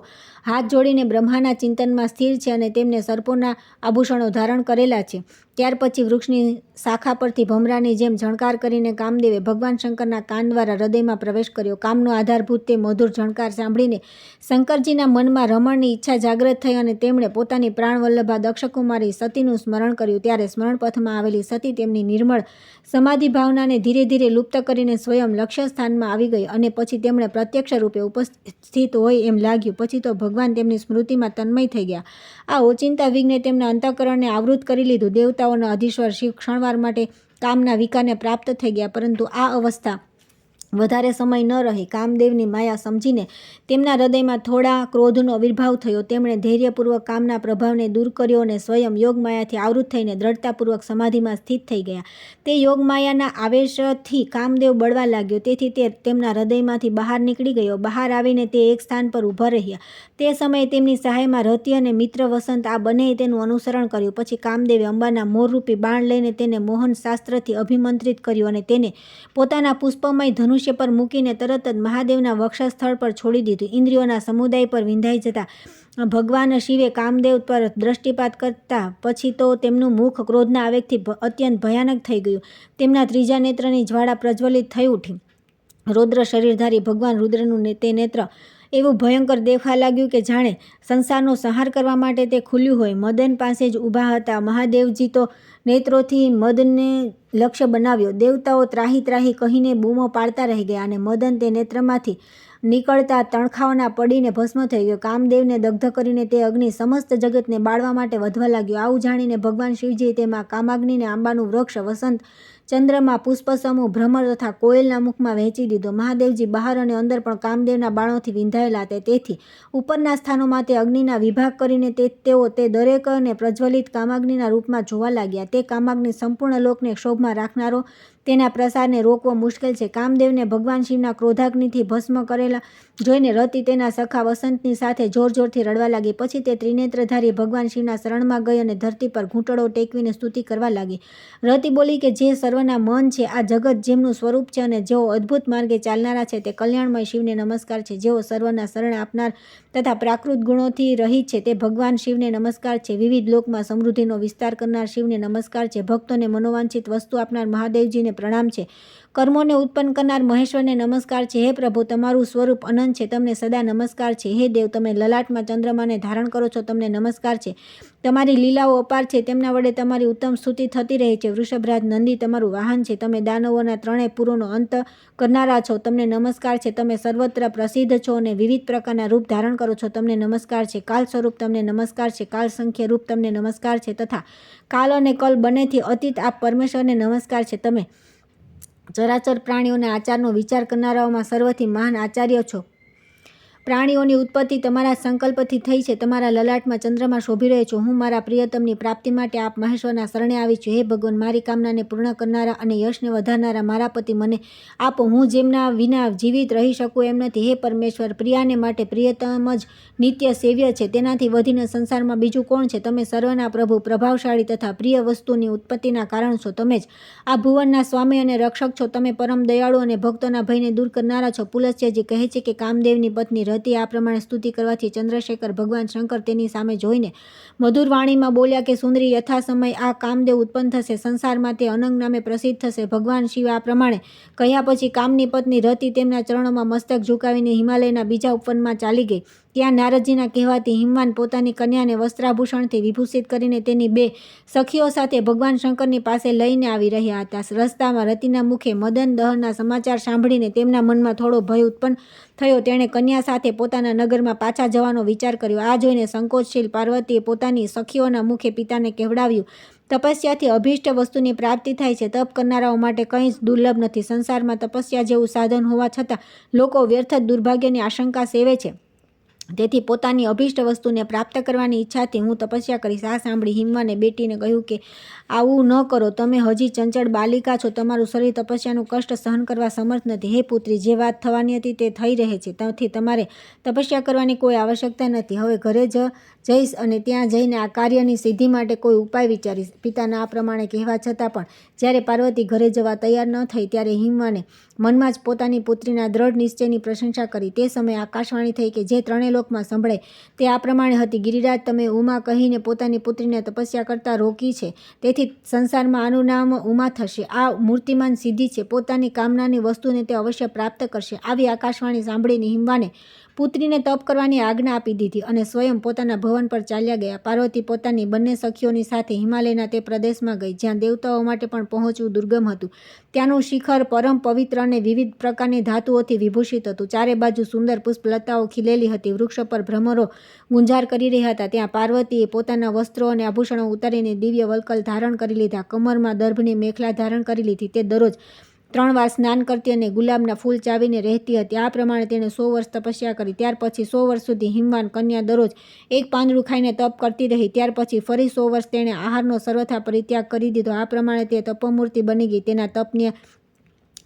હાથ જોડીને બ્રહ્માના ચિંતનમાં સ્થિર છે અને તેમને સર્પોના આભૂષણો ધારણ કરેલા છે. ત્યાર પછી વૃક્ષની શાખા પરથી ભમરાની જેમ ઝણકાર કરીને કામદેવે ભગવાન શંકરના કાન દ્વારા હૃદયમાં પ્રવેશ કર્યો. કામનો આધારભૂત તે મધુર ઝણકાર સાંભળીને શંકરજીના મનમાં રમણની ઈચ્છા જાગૃત થઈ અને તેમણે પોતાની પ્રાણવલ્લભા દક્ષકુમારી સતીનું સ્મરણ કર્યું. ત્યારે સ્મરણપથમાં આવેલી સતી તેમની નિર્મળ સમાધિ ભાવનાને ધીરે ધીરે લુપ્ત કરીને સ્વયં લક્ષ્ય સ્થાનમાં આવી ગઈ અને પછી તેમણે પ્રત્યક્ષ રૂપે ઉપસ્થિત હોય એમ લાગ્યું. પછી તો ભગવાન તેમની સ્મૃતિમાં તન્મય થઈ ગયા. આ ઓચિંતા વિઘ્ને તેમના અંતઃકરણને આવૃત કરી લીધું. દેવતાઓના અધીશ્વર શિવ ક્ષણવાર માટે કામના વિકારને પ્રાપ્ત થઈ ગયા. પરંતુ આ અવસ્થા વધારે સમય ન રહી. કામદેવની માયા સમજીને તેમના હૃદયમાં થોડા ક્રોધનો આવિર્ભાવ થયો. તેમણે ધૈર્યપૂર્વક કામના પ્રભાવને દૂર કર્યો અને સ્વયં યોગમાયાથી આવૃત થઈને દ્રઢતાપૂર્વક સમાધિમાં સ્થિત થઈ ગયા. તે યોગમાયાના આવેશથી કામદેવ બળવા લાગ્યો. તેથી તે તેમના હૃદયમાંથી બહાર નીકળી ગયો. બહાર આવીને તે એક સ્થાન પર ઊભા રહ્યા. તે સમયે તેમની સહાયમાં રતિ અને મિત્ર વસંત આ બંનેએ તેનું અનુસરણ કર્યું. પછી કામદેવે અંબાના મોરરૂપી બાણ લઈને તેને મોહન શાસ્ત્રથી અભિમંત્રિત કર્યું અને તેને પોતાના પુષ્પમય ધનુષ્ય પર મૂકીને તરત જ મહાદેવના વક્ષસ્થળ પર છોડી દીધું. ઇન્દ્રિયોના સમુદાય પર વિંધાઈ જતા ભગવાન શિવે કામદેવ પર દ્રષ્ટિપાત કરતા પછી તો તેમનું મુખ ક્રોધના આવેગથી અત્યંત ભયાનક થઈ ગયું. તેમના ત્રીજા નેત્રની જ્વાળા પ્રજ્વલિત થઈ ઉઠી. રૌદ્ર શરીરધારી ભગવાન રુદ્રનું તે નેત્ર એવું ભયંકર દેખવા લાગ્યું કે જાણે સંસારનો સંહાર કરવા માટે તે ખુલ્યું હોય. મદન પાસે જ ઊભા હતા. મહાદેવજી તો નેત્રોથી મદને લક્ષ્ય બનાવ્યો. દેવતાઓ ત્રાહી ત્રાહી કહીને બૂમો પાડતા રહી ગયા અને મદન તે નેત્રમાંથી નીકળતા તણખાઓના પડીને ભસ્મ થઈ ગયો. કામદેવને દગ્ધ કરીને તે અગ્નિ સમસ્ત જગતને બાળવા માટે વધવા લાગ્યો. આવું જાણીને ભગવાન શિવજીએ તેમાં કામાગ્નિને આંબાનું વૃક્ષ, વસંત, ચંદ્રમાં પુષ્પસમૂહ, ભ્રમર તથા કોયલના મુખમાં વહેંચી દીધો. મહાદેવજી બહાર અને અંદર પણ કામદેવના બાણોથી વિંધાયેલા હતા. તેથી ઉપરના સ્થાનોમાં તે અગ્નિના વિભાગ કરીને તેઓ તે દરેકને પ્રજ્વલિત કામાગ્નિના રૂપમાં જોવા લાગ્યા. તે કામાગ્નિ સંપૂર્ણ લોકને ક્ષોભમાં રાખનારો, તેના પ્રસારને રોકવો મુશ્કેલ છે. કામદેવને ભગવાન શિવના ક્રોધાગ્નિથી ભસ્મ કરેલા જોઈને રતિ તેના સખા વસંતની સાથે જોર જોરથી રડવા લાગી. પછી તે ત્રિનેત્રધારી ભગવાન શિવના શરણમાં ગઈ અને ધરતી પર ઘૂંટડો ટેકવીને સ્તુતિ કરવા લાગી. રતિ બોલી કે જે સર્વના મન છે, આ જગત જેમનું સ્વરૂપ છે અને જેઓ અદ્ભુત માર્ગે ચાલનારા છે તે કલ્યાણમય શિવને નમસ્કાર છે. જેઓ સર્વના શરણ આપનાર તથા પ્રાકૃત ગુણોથી રહિત છે તે ભગવાન શિવને નમસ્કાર છે. વિવિધ લોકમાં સમૃદ્ધિનો વિસ્તાર કરનાર શિવને નમસ્કાર છે. ભક્તોને મનોવાંછિત વસ્તુ આપનાર મહાદેવજીને પ્રણામ છે. કર્મોને ઉત્પન્ન કરનાર મહેશ્વરને નમસ્કાર છે. હે પ્રભુ, તમારું સ્વરૂપ અનંત છે, તમને સદા નમસ્કાર છે. હે દેવ, તમે લલાટમાં ચંદ્રમાને ધારણ કરો છો, તમને નમસ્કાર છે. તમારી લીલાઓ અપાર છે, તેમના વડે તમારી ઉત્તમ સ્તુતિ થતી રહે છે. વૃષભરાજ નંદી તમારું વાહન છે. તમે દાનવોના ત્રણેય પુરોનો અંત કરનારા છો, તમને નમસ્કાર છે. તમે સર્વત્ર પ્રસિદ્ધ છો અને વિવિધ પ્રકારના રૂપ ધારણ કરો છો, તમને નમસ્કાર છે. કાલ સ્વરૂપ તમને નમસ્કાર છે. કાલ સંખ્ય રૂપ તમને નમસ્કાર છે તથા કાલ અને કલ બંનેથી અતીત આપ પરમેશ્વરને નમસ્કાર છે. તમે ચરાચર પ્રાણીઓના આચારનો વિચાર કરનારાઓમાં સર્વથી મહાન આચાર્ય છો. પ્રાણીઓની ઉત્પત્તિ તમારા સંકલ્પથી થઈ છે. તમારા લલાટમાં ચંદ્રમાં શોભી રહ્યો છું. હું મારા પ્રિયતમની પ્રાપ્તિ માટે આપ મહેશ્વરના શરણે આવી છું. હે ભગવાન, મારી કામનાને પૂર્ણ કરનારા અને યશને વધારનારા મારા પતિ મને આપો. હું જેમના વિના જીવિત રહી શકું એમ નથી. હે પરમેશ્વર, પ્રિયાને માટે પ્રિયતમ જ નિત્ય સેવ્ય છે. તેનાથી વધીને સંસારમાં બીજું કોણ છે? તમે સર્વના પ્રભુ, પ્રભાવશાળી તથા પ્રિય વસ્તુની ઉત્પત્તિના કારણ છો. તમે જ આ ભુવનના સ્વામી અને રક્ષક છો. તમે પરમ દયાળુ અને ભક્તોના ભયને દૂર કરનારા છો. પુલસ્ત્યજી કહે છે કે કામદેવની પત્ની રતિ આ પ્રમાણે સ્તુતિ કરવાથી ચંદ્રશેખર ભગવાન શંકર તેની સામે જોઈને મધુર વાણીમાં બોલ્યા કે સુંદરી, યથા સમય આ કામદેવ ઉત્પન્ન થશે. સંસારમાં તે અનંગ નામે પ્રસિદ્ધ થશે. ભગવાન શિવ આ પ્રમાણે કહ્યા પછી કામની પત્ની રતિ તેમના ચરણોમાં મસ્તક ઝુકાવીને હિમાલયના બીજા ઉપવનમાં ચાલી ગઈ. ત્યાં નારદજીના કહેવાથી હિમવાન પોતાની કન્યાને વસ્ત્રાભૂષણથી વિભૂષિત કરીને તેની 2 સખીઓ સાથે ભગવાન શંકરની પાસે લઈને આવી રહ્યા હતા. રસ્તામાં રતિના મુખે મદન દહનના સમાચાર સાંભળીને તેમના મનમાં થોડો ભય ઉત્પન્ન થયો. તેણે કન્યા સાથે પોતાના નગરમાં પાછા જવાનો વિચાર કર્યો. આ જોઈને સંકોચશીલ પાર્વતીએ પોતાની સખીઓના મુખે પિતાને કહેવડાવ્યું, તપસ્યાથી અભીષ્ટ વસ્તુની પ્રાપ્તિ થાય છે. તપ કરનારાઓ માટે કંઈ જ દુર્લભ નથી. સંસારમાં તપસ્યા જેવું સાધન હોવા છતાં લોકો વ્યર્થ દુર્ભાગ્યની આશંકા સેવે છે. તેથી પોતાની અભીષ્ટ વસ્તુને પ્રાપ્ત કરવાની ઈચ્છાથી હું તપસ્યા કરીશ. આ સાંભળી હિમવાને બેટીને કહ્યું કે આવું ન કરો. તમે હજી ચંચળ બાલિકા છો. તમારું શરીર તપસ્યાનું કષ્ટ સહન કરવા સમર્થ નથી. હે પુત્રી, જે વાત થવાની હતી તે થઈ રહે છે. તેથી તમારે તપસ્યા કરવાની કોઈ આવશ્યકતા નથી. હવે ઘરે જઈશ અને ત્યાં જઈને આ કાર્યની સિદ્ધિ માટે કોઈ ઉપાય વિચારીશ. પિતાના આ પ્રમાણે કહેવા છતાં પણ જ્યારે પાર્વતી ઘરે જવા તૈયાર ન થઈ ત્યારે હિમવાને મનમાં જ પોતાની પુત્રીના દ્રઢ નિશ્ચયની પ્રશંસા કરી. તે સમયે આકાશવાણી થઈ કે જે 3 લોકમાં સંભળાય તે આ પ્રમાણે હતી, ગિરિરાજ, તમે ઉમા કહીને પોતાની પુત્રીને તપસ્યા કરતા રોકી છે. તેથી સંસારમાં આનું નામ ઉમા થશે. આ મૂર્તિમાન સિદ્ધિ છે. પોતાની કામનાની વસ્તુને તે અવશ્ય પ્રાપ્ત કરશે. આવી આકાશવાણી સાંભળીને હિમવાને પુત્રીને તપ કરવાની આજ્ઞા આપી દીધી અને સ્વયં પોતાના ભવન પર ચાલ્યા ગયા. પાર્વતી પોતાની બંને સખીઓની સાથે હિમાલયના તે પ્રદેશમાં ગઈ જ્યાં દેવતાઓ માટે પણ પહોંચવું દુર્ગમ હતું. ત્યાંનું શિખર પરમ પવિત્ર અને વિવિધ પ્રકારની ધાતુઓથી વિભૂષિત હતું. ચારે બાજુ સુંદર પુષ્પલતાઓ ખીલેલી હતી. વૃક્ષ પર ભ્રમરો ગુંજાર કરી રહ્યા હતા. ત્યાં પાર્વતીએ પોતાના વસ્ત્રો અને આભૂષણો ઉતારીને દિવ્ય વલ્કલ ધારણ કરી લીધા. કમરમાં દર્ભની મેખલા ધારણ કરી લીધી. તે દરરોજ 3 વાર સ્નાન કરતી અને ગુલાબના ફૂલ ચાવીને રહેતી હતી. આ પ્રમાણે તેણે 100 વર્ષ તપસ્યા કરી. ત્યાર પછી 100 વર્ષ સુધી હિમવાન કન્યા દરરોજ 1 પાંદડું ખાઈને તપ કરતી રહી. ત્યાર પછી ફરી 100 વર્ષ તેણે આહારનો સર્વથા પરિત્યાગ કરી દીધો. આ પ્રમાણે તે તપોમૂર્તિ બની ગઈ. તેના તપને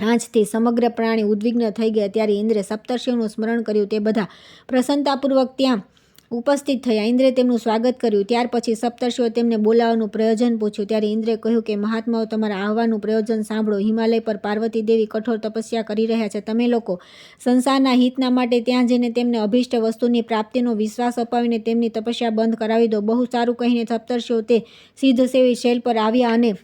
આંચથી સમગ્ર પ્રાણી ઉદ્વિગ્ન થઈ ગયા. ત્યારે ઇન્દ્રે સપ્તર્ષિઓનું સ્મરણ કર્યું. તે બધા પ્રસન્નતાપૂર્વક ત્યાં ઉપસ્થિત થયા. ઇન્દ્રે તેમનું સ્વાગત કર્યું. ત્યાર પછી સપ્તર્ષિઓ તેમને બોલાવવાનું પ્રયોજન પૂછ્યું. ત્યારે ઇન્દ્રે કહ્યું કે મહાત્માઓ, તમારા આવવાનું પ્રયોજન સાંભળો. હિમાલય પર પાર્વતી દેવી કઠોર તપસ્યા કરી રહ્યા છે. તમે લોકો સંસારના હિતના માટે ત્યાં જઈને તેમને અભીષ્ટ વસ્તુની પ્રાપ્તિનો વિશ્વાસ અપાવીને તેમની તપસ્યા બંધ કરાવી દો. બહુ સારું કહીને સપ્તર્ષિઓ તે સિદ્ધસેવી શૈલ પર આવ્યા અને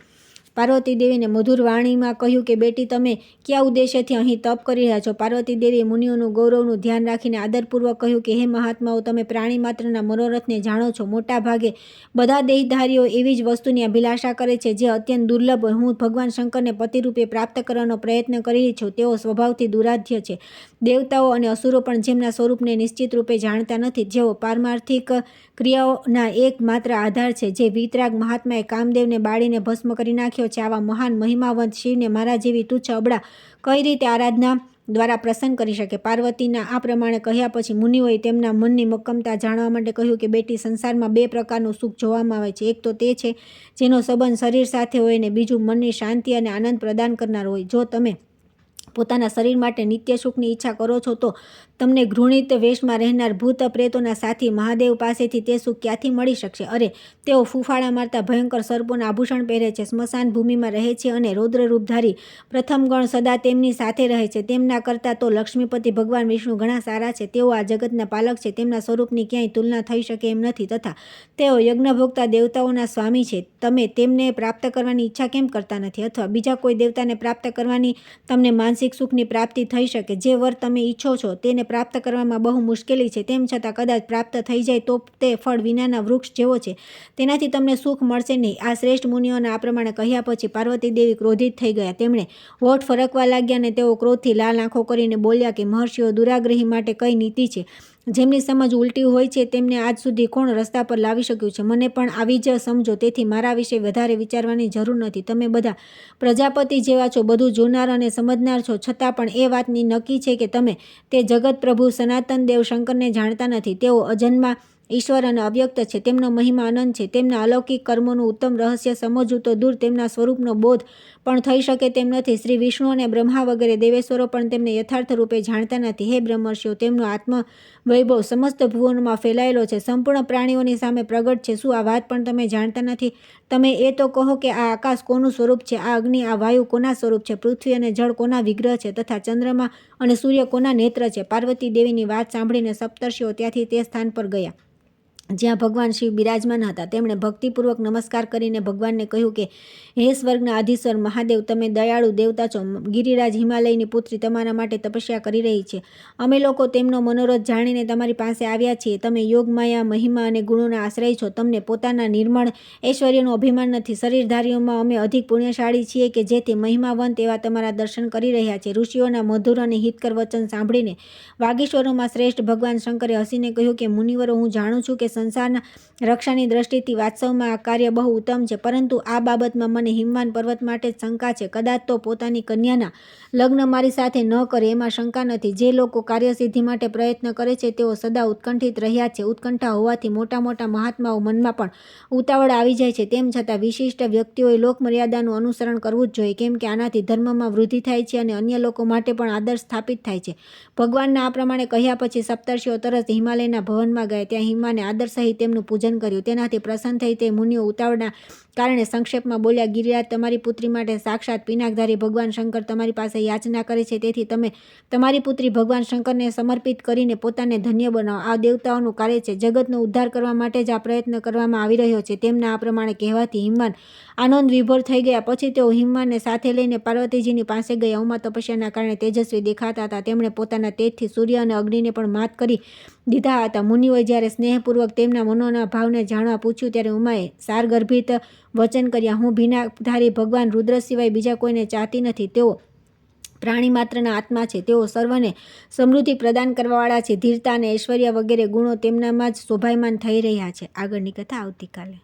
પાર્વતી દેવીને મધુર વાણીમાં કહ્યું કે બેટી, તમે કયા ઉદ્દેશ્યથી અહીં તપ કરી રહ્યા છો? પાર્વતી દેવીએ મુનિઓનું ગૌરવનું ધ્યાન રાખીને આદરપૂર્વક કહ્યું કે હે મહાત્માઓ, તમે પ્રાણી માત્રના મનોરથને જાણો છો. મોટા ભાગે બધા દેહધારીઓ એવી જ વસ્તુની અભિલાષા કરે છે જે અત્યંત દુર્લભ હોય. હું ભગવાન શંકરને પતિરૂપે પ્રાપ્ત કરવાનો પ્રયત્ન કરી રહી છું. તેઓ સ્વભાવથી દુરાધ્ય છે. દેવતાઓ અને અસુરો પણ જેમના સ્વરૂપને નિશ્ચિત રૂપે જાણતા નથી, જેઓ પારમાર્થિક ક્રિયાઓના એક માત્ર આધાર છે, જે વિતરાગ મહાત્માએ કામદેવને બાળીને ભસ્મ કરી નાખ્યો છે. આવા મહાન મહિમાવંત શિવને મારા જેવી તુચ્છ અબળા કઈ રીતે આરાધના દ્વારા પ્રસન્ન કરી શકે? પાર્વતીના આ પ્રમાણે કહ્યા પછી મુનિઓએ તેમના મનની મક્કમતા જાણવા માટે કહ્યું કે બેટી, સંસારમાં 2 પ્રકારનું સુખ જોવામાં આવે છે. એક તો તે છે જેનો સંબંધ શરીર સાથે હોય અને બીજું મનની શાંતિ અને આનંદ પ્રદાન કરનાર હોય. જો તમે પોતાના શરીર માટે નિત્ય સુખની ઈચ્છા કરો છો તો તમને ઘૃણિત વેશમાં રહેનાર ભૂત પ્રેતોના સાથી મહાદેવ પાસેથી તે સુખ ક્યાંથી મળી શકશે? અરે, તેઓ ફૂફાડા મારતા ભયંકર સર્પોના આભૂષણ પહેરે છે, સ્મશાન ભૂમિમાં રહે છે અને રૌદ્ર રૂપધારી પ્રથમ ગણ સદા તેમની સાથે રહે છે. તેમના કરતાં તો લક્ષ્મીપતિ ભગવાન વિષ્ણુ ઘણા સારા છે. તેઓ આ જગતના પાલક છે. તેમના સ્વરૂપની ક્યાંય તુલના થઈ શકે એમ નથી. તથા તેઓ યજ્ઞભોગતા દેવતાઓના સ્વામી છે. તમે તેમને પ્રાપ્ત કરવાની ઈચ્છા કેમ કરતા નથી? અથવા બીજા કોઈ દેવતાને પ્રાપ્ત કરવાની તમને માનસિક સુખની પ્રાપ્તિ થઈ શકે? જે વર તમે ઈચ્છો છો તેને પ્રાપ્ત કરવામાં બહુ મુશ્કેલી છે. તેમ છતાં કદાચ પ્રાપ્ત થઈ જાય તો તે ફળ વિનાના વૃક્ષ જેવો છે. તેનાથી તમને સુખ મળશે નહીં. આ શ્રેષ્ઠ મુનિઓના આ પ્રમાણે કહ્યા પછી પાર્વતી દેવી ક્રોધિત થઈ ગયા. તેમણે હોઠ ફરકવા લાગ્યા અને તેઓ ક્રોધથી લાલ આંખો કરીને બોલ્યા કે મહર્ષિઓ, દુરાગ્રહી માટે કઈ નીતિ છે? જેમની સમજ ઉલટી હોય છે તેમને આજ સુધી કોણ રસ્તા પર લાવી શક્યું છે? મને પણ આવી જ સમજો. તેથી મારા વિશે વધારે વિચારવાની જરૂર નથી. તમે બધા પ્રજાપતિ જેવા છો, બધું જોનાર અને સમજનાર છો, છતાં પણ એ વાતની નક્કી છે કે તમે તે જગત પ્રભુ સનાતન દેવ શંકરને જાણતા નથી. તેઓ અજન્મા ઈશ્વર અને અવ્યક્ત છે. તેમનો મહિમા અનંત છે. તેમના અલૌકિક કર્મોનું ઉત્તમ રહસ્ય સમજવું તો દૂર, તેમના સ્વરૂપનો બોધ પણ થઈ શકે તેમ નથી. શ્રી વિષ્ણુ અને બ્રહ્મા વગેરે દેવેશ્વરો પણ તેમને યથાર્થ રૂપે જાણતા નથી. હે બ્રહ્મર્ષિઓ, તેમનો આત્મવૈભવ સમસ્ત ભુવનોમાં ફેલાયેલો છે, સંપૂર્ણ પ્રાણીઓની સામે પ્રગટ છે. શું આ વાત પણ તમે જાણતા નથી? તમે એ તો કહો કે આ આકાશ કોનું સ્વરૂપ છે? આ અગ્નિ, આ વાયુ કોના સ્વરૂપ છે? પૃથ્વી અને જળ કોના વિગ્રહ છે? તથા ચંદ્રમા અને સૂર્ય કોના નેત્ર છે? પાર્વતી દેવીની વાત સાંભળીને સપ્તર્ષિઓ ત્યાંથી તે સ્થાન પર ગયા. જ્યાં ભગવાન શિવ બિરાજમાન હતા. તેમણે ભક્તિપૂર્વક નમસ્કાર કરીને ભગવાનને કહ્યું કે હે સ્વર્ગના અધીશ્વર મહાદેવ, તમે દયાળુ દેવતા છો. ગિરિરાજ હિમાલયની પુત્રી તમારા માટે તપસ્યા કરી રહી છે. અમે લોકો તેમનો મનોરથ જાણીને તમારી પાસે આવ્યા છીએ. તમે યોગ, માયા, મહિમા અને ગુણોના આશ્રય છો. તમને પોતાના નિર્મળ ઐશ્વર્યનું અભિમાન નથી. શરીરધારીઓમાં અમે અધિક પુણ્યશાળી છીએ કે જેથી મહિમાવંત એવા તમારા દર્શન કરી રહ્યા છે. ઋષિઓના મધુર અને હિતકર વચન સાંભળીને વાગીશ્વરોમાં શ્રેષ્ઠ ભગવાન શંકરે હસીને કહ્યું કે મુનિવરો, હું જાણું છું કે સંસારના રક્ષાની દ્રષ્ટિથી વાસ્તવમાં આ કાર્ય બહુ ઉત્તમ છે, પરંતુ આ બાબતમાં મને હિમવાન પર્વત માટે જ શંકા છે. કદાચ તો પોતાની કન્યાના લગ્ન મારી સાથે ન કરે એમાં શંકા નથી. જે લોકો કાર્યસિદ્ધિ માટે પ્રયત્ન કરે છે તેઓ સદા ઉત્કંઠિત રહ્યા છે. ઉત્કંઠા હોવાથી મોટા મોટા મહાત્માઓ મનમાં પણ ઉતાવળ આવી જાય છે. તેમ છતાં વિશિષ્ટ વ્યક્તિઓએ લોકમર્યાદાનું અનુસરણ કરવું જ જોઈએ, કેમ કે આનાથી ધર્મમાં વૃદ્ધિ થાય છે અને અન્ય લોકો માટે પણ આદર્શ સ્થાપિત થાય છે. ભગવાનના આ પ્રમાણે કહ્યા પછી સપ્તર્ષિઓ તરત હિમાલયના ભવનમાં ગયા. ત્યાં હિમાને આદર સહિત તેમનું પૂજન કર્યું. તેનાથી પ્રસન્ન થઈ તે મુનિઓ ઉતાવળના કારણે સંક્ષેપમાં બોલ્યા, ગિરિરાજ, તમારી પુત્રી માટે સાક્ષાત પિનાકધારી ભગવાન શંકર તમારી પાસે યાચના કરે છે. તેથી તમે તમારી પુત્રી ભગવાન શંકરને સમર્પિત કરીને પોતાને ધન્ય બનાવો. આ દેવતાઓનું કાર્ય છે. જગતનો ઉદ્ધાર કરવા માટે જ આ પ્રયત્ન કરવામાં આવી રહ્યો છે. તેમના આ પ્રમાણે કહેવાથી હિમવાન આનંદ વિભોર થઈ ગયા. પછી તેઓ હિમવાનને સાથે લઈને પાર્વતીજીની પાસે ગયા. ઉમા તપસ્યાના કારણે તેજસ્વી દેખાતા હતા. તેમણે પોતાના તેજથી સૂર્ય અને અગ્નિને પણ માત કરી દીધા હતા. મુનિઓએ જ્યારે સ્નેહપૂર્વક તેમના મનોના ભાવને જાણવા પૂછ્યું ત્યારે ઉમાએ સારગર્ભિત વચન કર્યા, હું પિનાકધારી ભગવાન રુદ્ર સિવાય બીજા કોઈને ચાહતી નથી. તેઓ પ્રાણી માત્રના આત્મા છે. તેઓ સર્વને સમૃદ્ધિ પ્રદાન કરવાવાળા છે. ધીરતા અને ઐશ્વર્ય વગેરે ગુણો તેમનામાં જ શોભાયમાન થઈ રહ્યા છે. આગળની કથા આવતીકાલે.